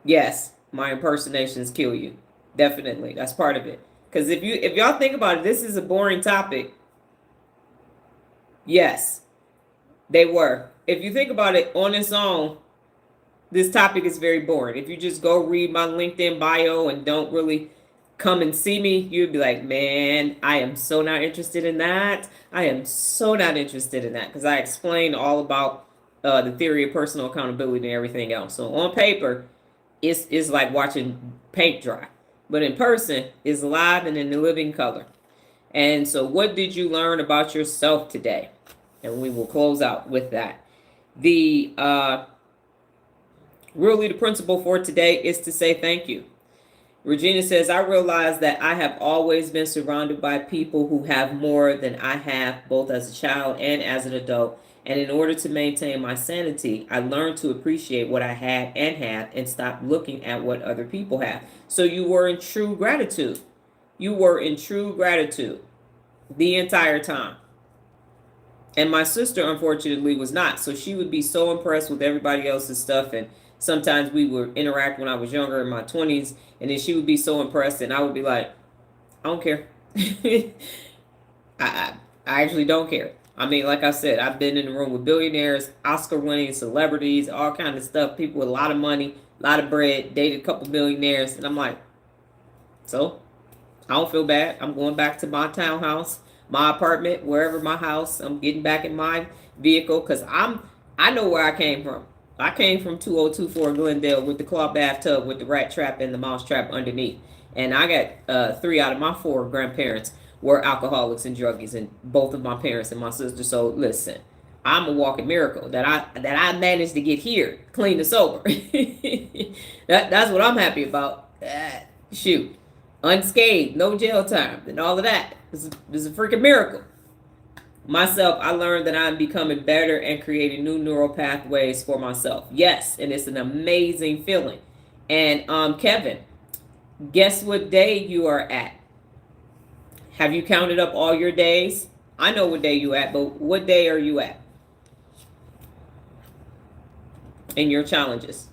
Yes, my impersonations kill you. Definitely. That's part of it. Because if y'all think about it, this is a boring topic. Yes, they were. If you think about it on its own, this topic is very boring. If you just go read my LinkedIn bio and don't really come and see me, you'd be like, man, I am so not interested in that. I am so not interested in that because I explained all about the theory of personal accountability and everything else. So on paper, it's like watching paint dry, but in person, it's live and in the living color. And so, what did you learn about yourself today? And we will close out with that. The really the principle for today is to say thank you. Regina says, I realize that I have always been surrounded by people who have more than I have, both as a child and as an adult. And in order to maintain my sanity, I learned to appreciate what I had and have and stop looking at what other people have. So you were in true gratitude. You were in true gratitude the entire time. And my sister, unfortunately, was not. So she would be so impressed with everybody else's stuff. And sometimes we would interact when I was younger in my 20s. And then she would be so impressed. And I would be like, I don't care. I actually don't care. I mean, like I said, I've been in the room with billionaires, Oscar-winning celebrities, all kind of stuff. People with a lot of money, a lot of bread, dated a couple millionaires. And I'm like, so I don't feel bad. I'm going back to my townhouse, my apartment, wherever my house. I'm getting back in my vehicle because I know where I came from. I came from 2024 Glendale with the claw bathtub with the rat trap and the mouse trap underneath. And I got 3 out of my 4 grandparents were alcoholics and druggies, and both of my parents and my sister. So listen, I'm a walking miracle that I managed to get here clean and sober. That's what I'm happy about. Shoot, unscathed, no jail time, and all of that. This is a freaking miracle. Myself, I learned that I'm becoming better and creating new neural pathways for myself. Yes, and it's an amazing feeling. And Kevin, guess what day you are at? Have you counted up all your days? I know what day you at, but what day are you at in your challenges?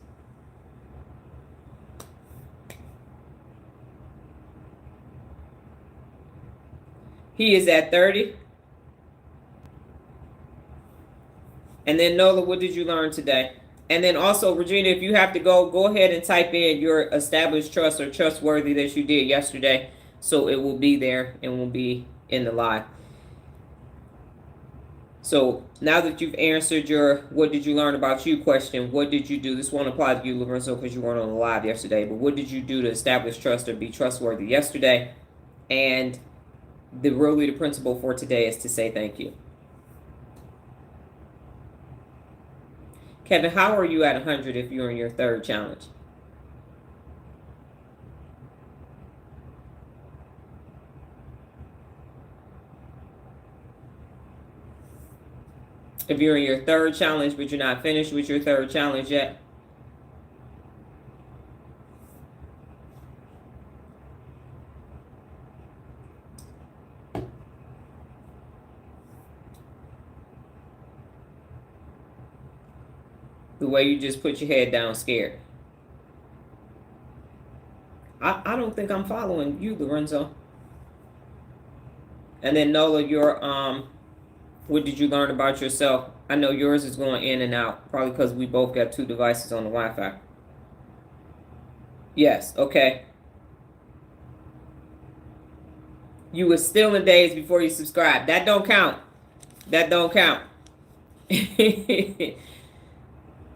He is at 30. And then Nola, what did you learn today? And then also, Regina, if you have to go ahead and type in your established trust or trustworthy that you did yesterday. So it will be there and will be in the live. So now that you've answered your what did you learn about you question, what did you do? This won't apply to you, Lorenzo, because you weren't on the live yesterday. But what did you do to establish trust or be trustworthy yesterday? And the principle for today is to say thank you. Kevin, how are you at 100 if you're in your 3rd challenge? If you're in your 3rd challenge, but you're not finished with your 3rd challenge yet? The way you just put your head down scared. I don't think I'm following you, Lorenzo. And then Nola, your what did you learn about yourself? I know yours is going in and out, probably because we both got two devices on the Wi-Fi. Yes, okay. You were still in days before you subscribed. That don't count. That don't count.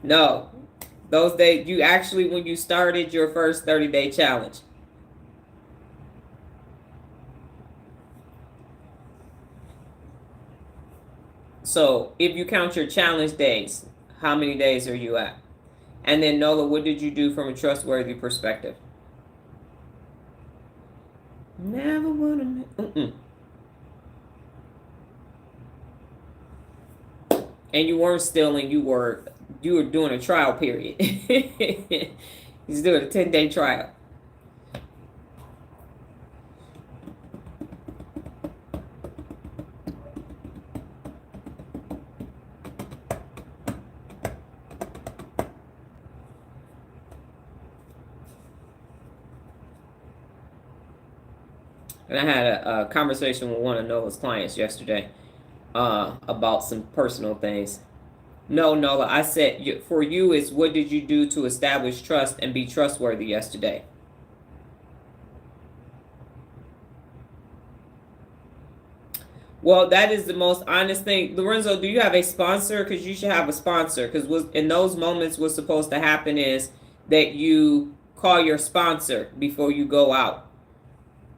No. Those days, you actually, when you started your first 30-day challenge. So if you count your challenge days, how many days are you at? And then Nola, what did you do from a trustworthy perspective? Never would have. And you weren't stealing, you were doing a trial period. He's doing a 10-day trial. And I had a conversation with one of Nola's clients yesterday about some personal things. No, Nola, I said for you is what did you do to establish trust and be trustworthy yesterday? Well, that is the most honest thing. Lorenzo, do you have a sponsor? Because you should have a sponsor. Because in those moments, what's supposed to happen is that you call your sponsor before you go out.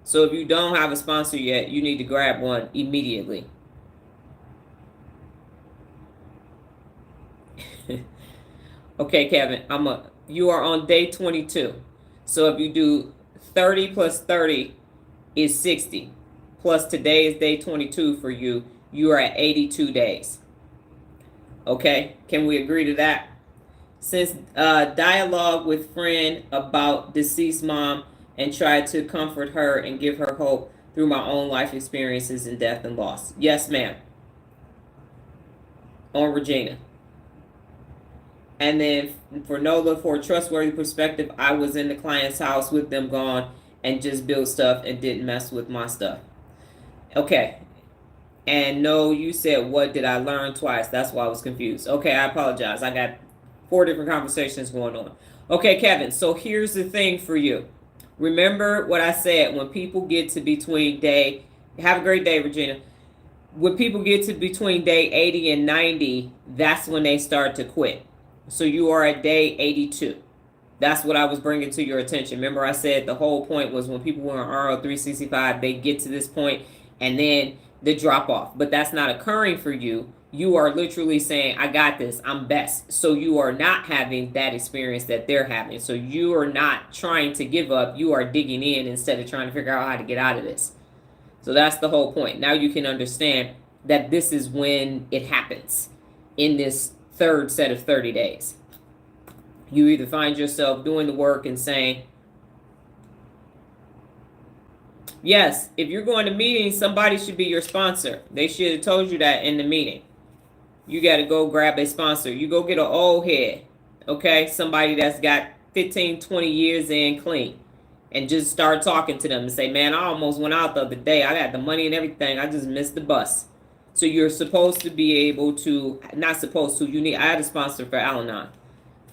So if you don't have a sponsor yet, you need to grab one immediately. Okay, Kevin, you are on day 22. So if you do 30 plus 30 is 60. Plus today is day 22 for you. You are at 82 days. Okay, can we agree to that? Since dialogue with friend about deceased mom and tried to comfort her and give her hope through my own life experiences in death and loss. Yes, ma'am. On Regina. And then for Nola, for a trustworthy perspective, I was in the client's house with them gone and just built stuff and didn't mess with my stuff. Okay. And no, you said, what did I learn twice? That's why I was confused. Okay, I apologize. I got 4 different conversations going on. Okay, Kevin, so here's the thing for you. Remember what I said, when people get to between day, have a great day, Regina. When people get to between day 80 and 90, that's when they start to quit. So you are at day 82. That's what I was bringing to your attention. Remember I said the whole point was when people were on RO 365, they get to this point and then the drop off. But that's not occurring for you. You are literally saying, I got this, I'm best. So you are not having that experience that they're having. So you are not trying to give up. You are digging in instead of trying to figure out how to get out of this. So that's the whole point. Now you can understand that this is when it happens in this third set of 30 days. You either find yourself doing the work and saying, yes, if you're going to meetings, somebody should be your sponsor. They should have told you that in the meeting. You got to go grab a sponsor. You go get an old head, okay? Somebody that's got 15, 20 years in clean. And just start talking to them and say, man, I almost went out the other day. I got the money and everything. I just missed the bus. So you're supposed to be able to, not supposed to, I had a sponsor for Al-Anon.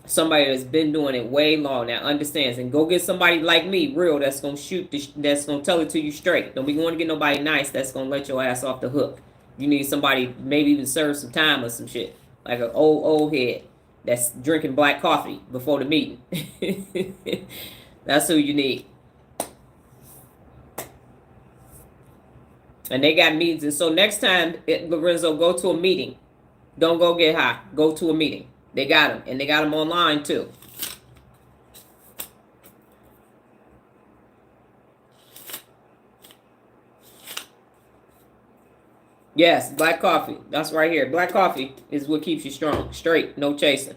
Somebody that's been doing it way long, that understands. And go get somebody like me, real, that's going to that's going to tell it to you straight. Don't be going to get nobody nice that's going to let your ass off the hook. You need somebody, maybe even serve some time or some shit. Like an old head that's drinking black coffee before the meeting. That's who you need. And they got meetings. And so next time, Lorenzo, go to a meeting. Don't go get high. Go to a meeting. They got them. And they got them online too. Yes, black coffee. That's right here. Black coffee is what keeps you strong. Straight. No chasing.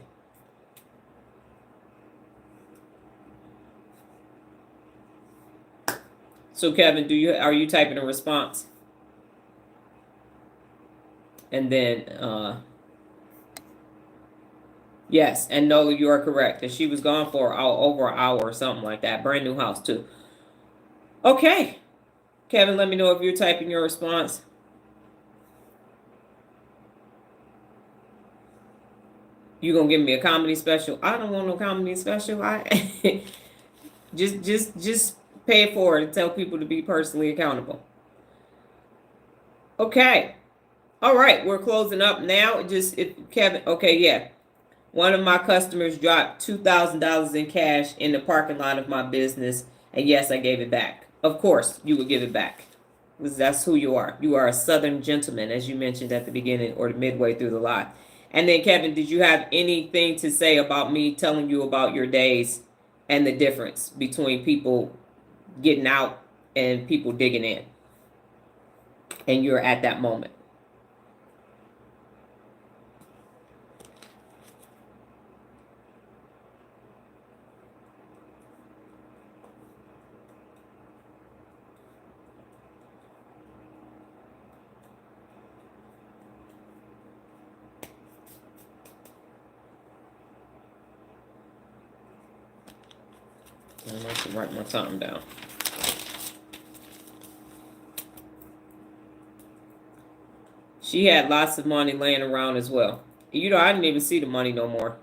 So Kevin, are you typing a response? And then Yes, and no, you are correct. And she was gone for over an hour or something like that. Brand new house too. Okay, Kevin, let me know if you're typing your response. You gonna give me a comedy special? I don't want no comedy special. I just pay it forward and tell people to be personally accountable. Okay. All right, we're closing up now. Just if Kevin, okay, yeah. One of my customers dropped $2,000 in cash in the parking lot of my business, and yes, I gave it back. Of course, you would give it back, because that's who you are. You are a Southern gentleman, as you mentioned at the beginning or midway through the lot. And then, Kevin, did you have anything to say about me telling you about your days and the difference between people getting out and people digging in, and you're at that moment? I have to write my something down. She had lots of money laying around as well. You know, I didn't even see the money no more.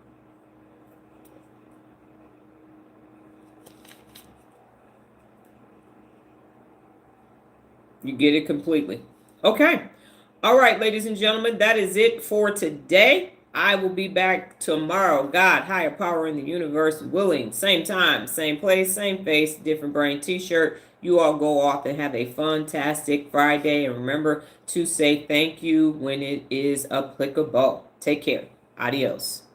You get it completely. Okay. All right, ladies and gentlemen, that is it for today. I will be back tomorrow. God, higher power in the universe willing. Same time, same place, same face, different brain t-shirt. You all go off and have a fantastic Friday. And remember to say thank you when it is applicable. Take care. Adios.